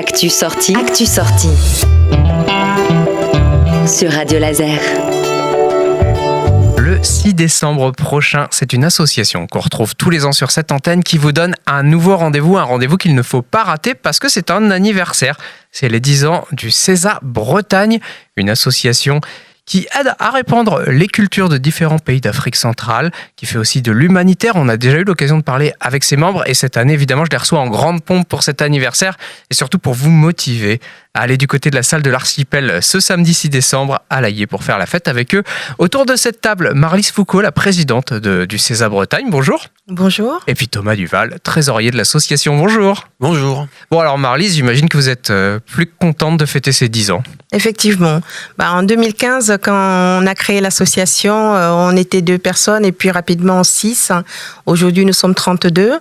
Actu sortie. Sur Radio Laser. Le 6 décembre prochain, c'est une association qu'on retrouve tous les ans sur cette antenne qui vous donne un nouveau rendez-vous, un rendez-vous qu'il ne faut pas rater parce que c'est un anniversaire. C'est les 10 ans du CESA Bretagne, une association qui aide à répandre les cultures de différents pays d'Afrique centrale, qui fait aussi de l'humanitaire. On a déjà eu l'occasion de parler avec ses membres et cette année, évidemment, je les reçois en grande pompe pour cet anniversaire et surtout pour vous motiver à aller du côté de la salle de l'Archipel ce samedi 6 décembre à l'Aillé pour faire la fête avec eux. Autour de cette table, Marlise Foucault, la présidente du CESA Bretagne. Bonjour. Bonjour. Et puis Thomas Duval, trésorier de l'association. Bonjour. Bonjour. Bon alors Marlise, j'imagine que vous êtes plus contente de fêter ces 10 ans. Effectivement. En 2015, quand on a créé l'association, on était 2 personnes et puis rapidement 6. Aujourd'hui, nous sommes 32.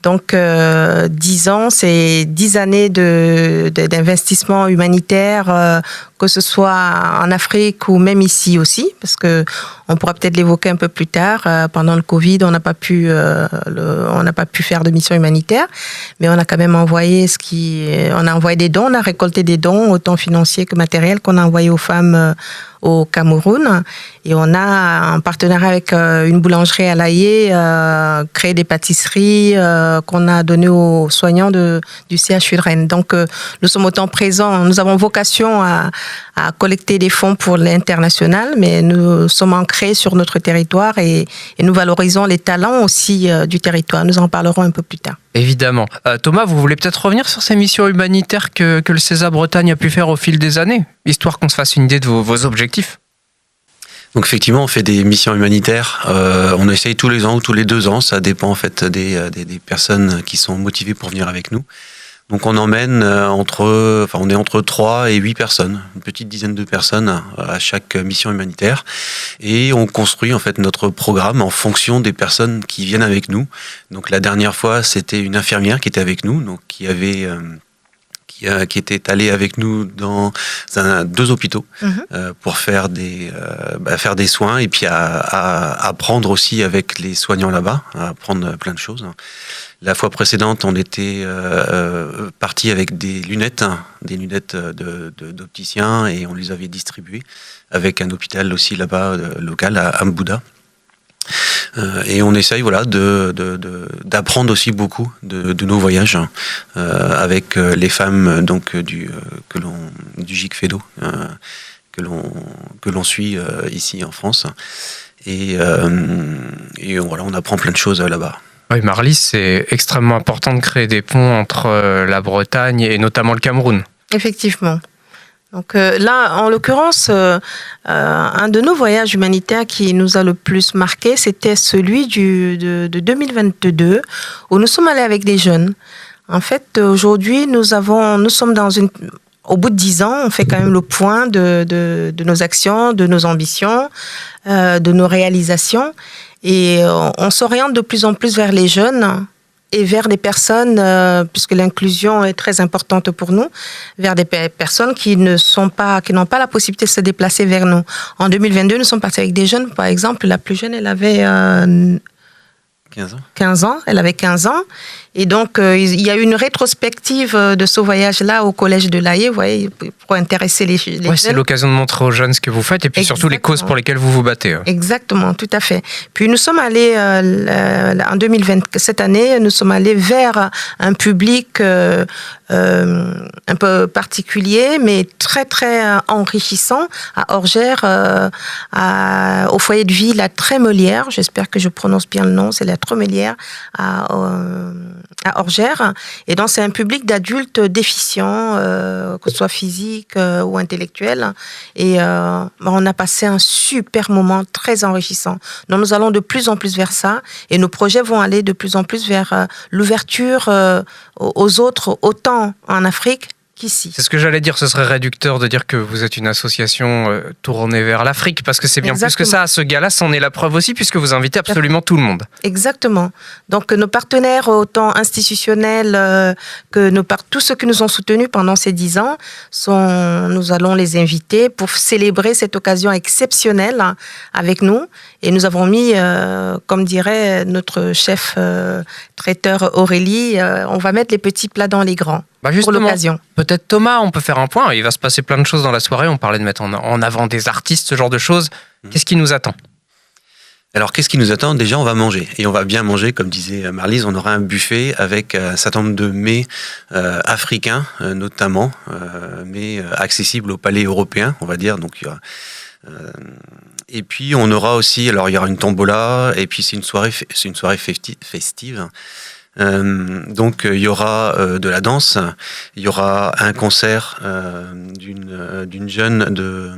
Donc, 10 ans, c'est 10 années d'investissement humanitaire, que ce soit en Afrique ou même ici aussi, parce que on pourra peut-être l'évoquer un peu plus tard. Pendant le Covid, on n'a pas pu faire de mission humanitaire, mais on a quand même envoyé on a envoyé des dons, on a récolté des dons, autant financiers que matériels, qu'on a envoyé aux femmes au Cameroun. Et on a, en partenariat avec une boulangerie à l'Aillé, créé des pâtisseries qu'on a données aux soignants du CHU de Rennes. Donc, nous sommes autant présents. Nous avons vocation à collecter des fonds pour l'international, mais nous sommes ancrés sur notre territoire et nous valorisons les talents aussi du territoire. Nous en parlerons un peu plus tard. Évidemment. Thomas, vous voulez peut-être revenir sur ces missions humanitaires que le CESA Bretagne a pu faire au fil des années, histoire qu'on se fasse une idée de vos objectifs. Donc effectivement, on fait des missions humanitaires. On essaye tous les ans ou tous les 2 ans. Ça dépend en fait des personnes qui sont motivées pour venir avec nous. Donc on emmène on est entre 3 et 8 personnes, une petite dizaine de personnes à chaque mission humanitaire. Et on construit en fait notre programme en fonction des personnes qui viennent avec nous. Donc la dernière fois, c'était une infirmière qui était avec nous, donc qui était allée avec nous dans 2 hôpitaux pour faire des soins et puis à apprendre aussi avec les soignants là-bas, à apprendre plein de choses. La fois précédente, on était parti avec des lunettes d'opticiens et on les avait distribuées avec un hôpital aussi là-bas local à Mbouda. Et on essaye d'apprendre aussi beaucoup de nos voyages avec les femmes donc du GIC-FEDO que l'on suit ici en France et voilà, on apprend plein de choses là-bas. Oui, Marlise, c'est extrêmement important de créer des ponts entre la Bretagne et notamment le Cameroun. Effectivement. Donc là, en l'occurrence, un de nos voyages humanitaires qui nous a le plus marqué, c'était celui de 2022, où nous sommes allés avec des jeunes. En fait, aujourd'hui, nous sommes au bout de 10 ans, on fait quand même le point de nos actions, de nos ambitions, de nos réalisations. Et on s'oriente de plus en plus vers les jeunes et vers des personnes, puisque l'inclusion est très importante pour nous, vers des personnes qui n'ont pas la possibilité de se déplacer vers nous. En 2022, nous sommes partis avec des jeunes. Par exemple, la plus jeune, elle avait 15 ans. Elle avait 15 ans. Et donc, il y a eu une rétrospective de ce voyage-là au collège de l'Aillé, vous voyez, pour intéresser les jeunes. C'est l'occasion de montrer aux jeunes ce que vous faites et puis surtout les causes pour lesquelles vous vous battez. Exactement, tout à fait. Puis nous sommes allés, en 2020, cette année, nous sommes allés vers un public un peu particulier, mais très, très enrichissant, à Orgères, au foyer de vie La Trémelière. J'espère que je prononce bien le nom, c'est La Trémelière, à Orgères. Et donc, c'est un public d'adultes déficients, que ce soit physique ou intellectuel. Et on a passé un super moment très enrichissant. Donc, nous allons de plus en plus vers ça. Et nos projets vont aller de plus en plus vers l'ouverture aux autres, autant en Afrique qu'ici. C'est ce que j'allais dire, ce serait réducteur de dire que vous êtes une association tournée vers l'Afrique, parce que c'est bien plus que ça. Ce gala, c'en est la preuve aussi, puisque vous invitez absolument tout le monde. Exactement. Donc nos partenaires, autant institutionnels que tous ceux qui nous ont soutenus pendant ces 10 ans, nous allons les inviter pour célébrer cette occasion exceptionnelle avec nous. Et nous avons mis, comme dirait notre chef traiteur Aurélie, on va mettre les petits plats dans les grands. Pour l'occasion. Peut-être Thomas, on peut faire un point. Il va se passer plein de choses dans la soirée. On parlait de mettre en avant des artistes, ce genre de choses. Qu'est-ce qui nous attend ? Alors, qu'est-ce qui nous attend ? Déjà, on va manger. Et on va bien manger, comme disait Marlise. On aura un buffet avec un certain nombre de mets africains, notamment, mais accessibles au palais européen, on va dire. Donc, il y aura... et puis on aura aussi, alors il y aura une tombola, et puis c'est une soirée festive. Donc il y aura de la danse, il y aura un concert d'une jeune de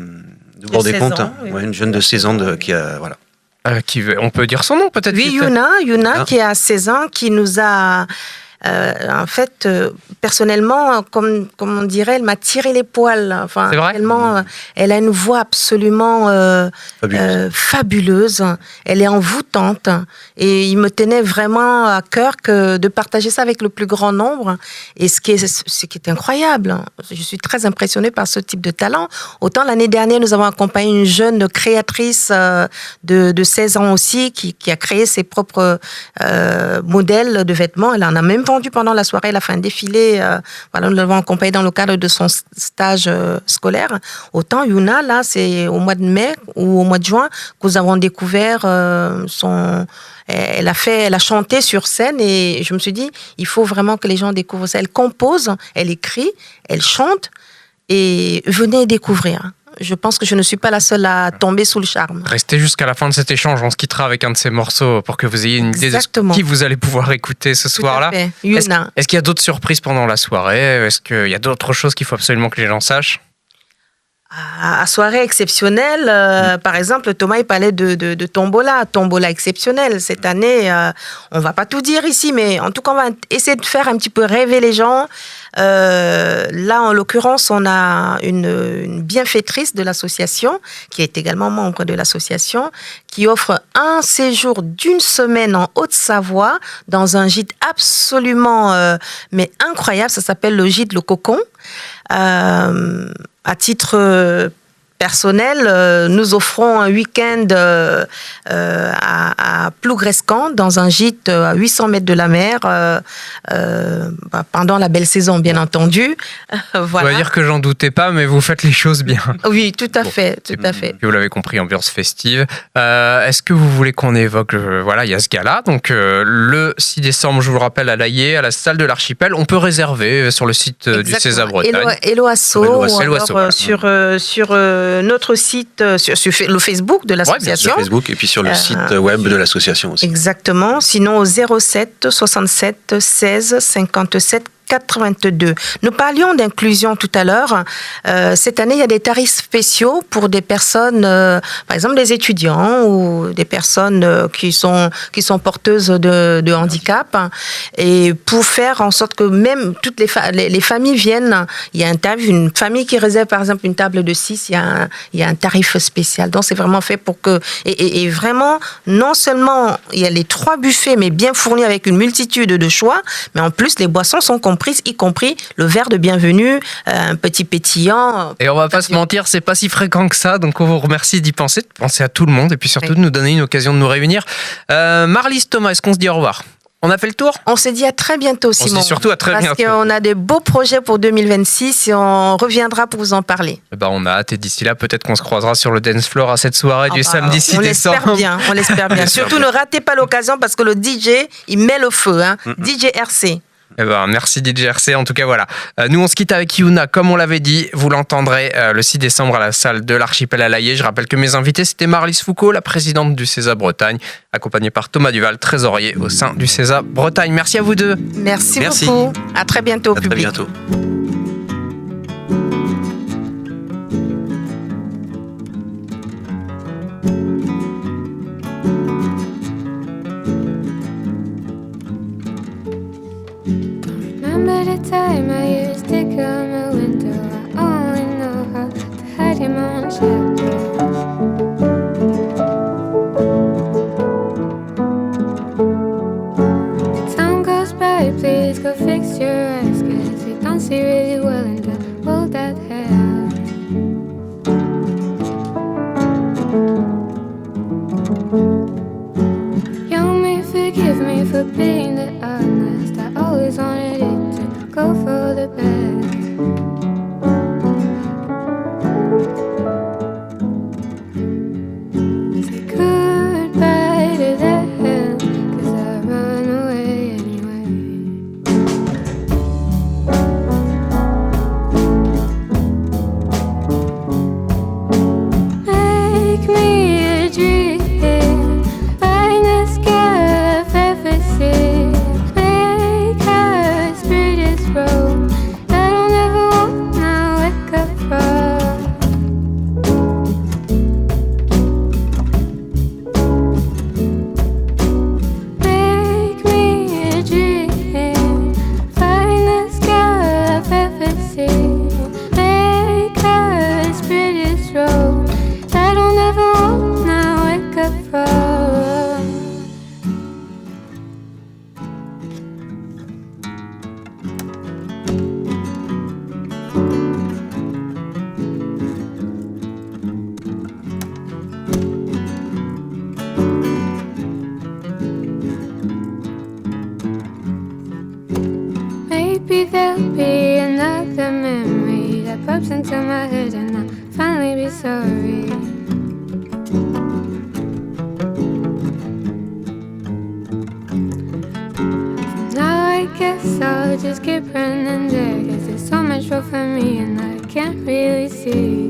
Bord-des-Comptes, une jeune de 16 ans qui a voilà. On peut dire son nom peut-être. Oui, Yuna qui a 16 ans, qui nous a en fait, personnellement, comme on dirait, elle m'a tiré les poils. Enfin, c'est vrai ? Tellement, elle a une voix absolument fabuleuse. Elle est envoûtante. Et il me tenait vraiment à cœur de partager ça avec le plus grand nombre. Et ce qui est incroyable, je suis très impressionnée par ce type de talent. Autant l'année dernière, nous avons accompagné une jeune créatrice de 16 ans aussi, qui a créé ses propres modèles de vêtements. Elle en a même vendu pendant la soirée, elle a fait un défilé, nous l'avons accompagnée dans le cadre de son stage scolaire. Autant Yuna, là, c'est au mois de mai ou au mois de juin que nous avons découvert elle a chanté sur scène et je me suis dit, il faut vraiment que les gens découvrent ça. Elle compose, elle écrit, elle chante et venez découvrir. Je pense que je ne suis pas la seule à tomber sous le charme. Restez jusqu'à la fin de cet échange. On se quittera avec un de ces morceaux pour que vous ayez une idée de qui vous allez pouvoir écouter ce soir-là. Est-ce qu'il y a d'autres surprises pendant la soirée ? Est-ce qu'il y a d'autres choses qu'il faut absolument que les gens sachent ? À soirée exceptionnelle, par exemple, Thomas il parlait de tombola exceptionnelle. Cette année, on va pas tout dire ici, mais en tout cas, on va essayer de faire un petit peu rêver les gens. Là, en l'occurrence, on a une bienfaitrice de l'association, qui est également membre de l'association, qui offre un séjour d'une semaine en Haute-Savoie, dans un gîte absolument mais incroyable. Ça s'appelle le gîte Le Cocon. À titre personnel, nous offrons un week-end à Plougrescan, dans un gîte à 800 mètres de la mer, pendant la belle saison, bien entendu. Voilà. On va dire que j'en doutais pas, mais vous faites les choses bien. Oui, tout à fait. Vous l'avez compris, ambiance festive. Est-ce que vous voulez qu'on évoque, il y a ce gala, donc le 6 décembre, je vous le rappelle, à l'Aillé, à la salle de l'Archipel. On peut réserver sur le site du César Bretagne. Hello Asso, sur notre site, sur le Facebook de l'association. Sur Facebook et puis sur le site web de l'association aussi. Exactement. Sinon au 07 67 16 57 82. Nous parlions d'inclusion tout à l'heure. Cette année, il y a des tarifs spéciaux pour des personnes, par exemple des étudiants ou des personnes qui sont porteuses de handicap. Et pour faire en sorte que même toutes les familles viennent, il y a un tarif, une famille qui réserve par exemple une table de 6, il y a un tarif spécial. Donc c'est vraiment fait pour que... Et vraiment, non seulement il y a les 3 buffets, mais bien fournis avec une multitude de choix, mais en plus les boissons sont comprises, y compris le verre de bienvenue, un petit pétillant. Et on va pas se mentir, c'est pas si fréquent que ça, donc on vous remercie d'y penser, de penser à tout le monde et puis surtout de nous donner une occasion de nous réunir. Marlise, Thomas, est-ce qu'on se dit au revoir ? On a fait le tour ? On se dit à très bientôt, Simon. On se dit surtout à très bientôt. Parce qu'on a des beaux projets pour 2026 et on reviendra pour vous en parler. On a hâte et d'ici là, peut-être qu'on se croisera sur le dance floor à cette soirée du samedi 6 décembre. On l'espère bien. Surtout ne ratez pas l'occasion parce que le DJ, il met le feu. DJ RC. Merci DJ RC. En tout cas, voilà. Nous, on se quitte avec Yuna, comme on l'avait dit. Vous l'entendrez le 6 décembre à la salle de l'Archipel à l'Aillé. Je rappelle que mes invités, c'était Marlise Foucault, la présidente du César Bretagne, accompagnée par Thomas Duval, trésorier au sein du César Bretagne. Merci à vous deux. Merci beaucoup. À très bientôt au public. À très bientôt. Remember the time I used to come away really willing to hold that hand. You may forgive me for being the honest. I always wanted it to go for the best. Say goodbye to that, 'cause I run away anyway. Make me a dream, finest girl I've ever seen. Make her spirit is road that I'll never wanna wake up from. Make me a dream, finest girl I've ever seen. Make her spirit is road that I'll never wanna wake up from. Maybe there'll be another memory that pops into my head and I'll finally be sorry. Now I guess I'll just keep running there, 'cause there's so much road for me and I can't really see.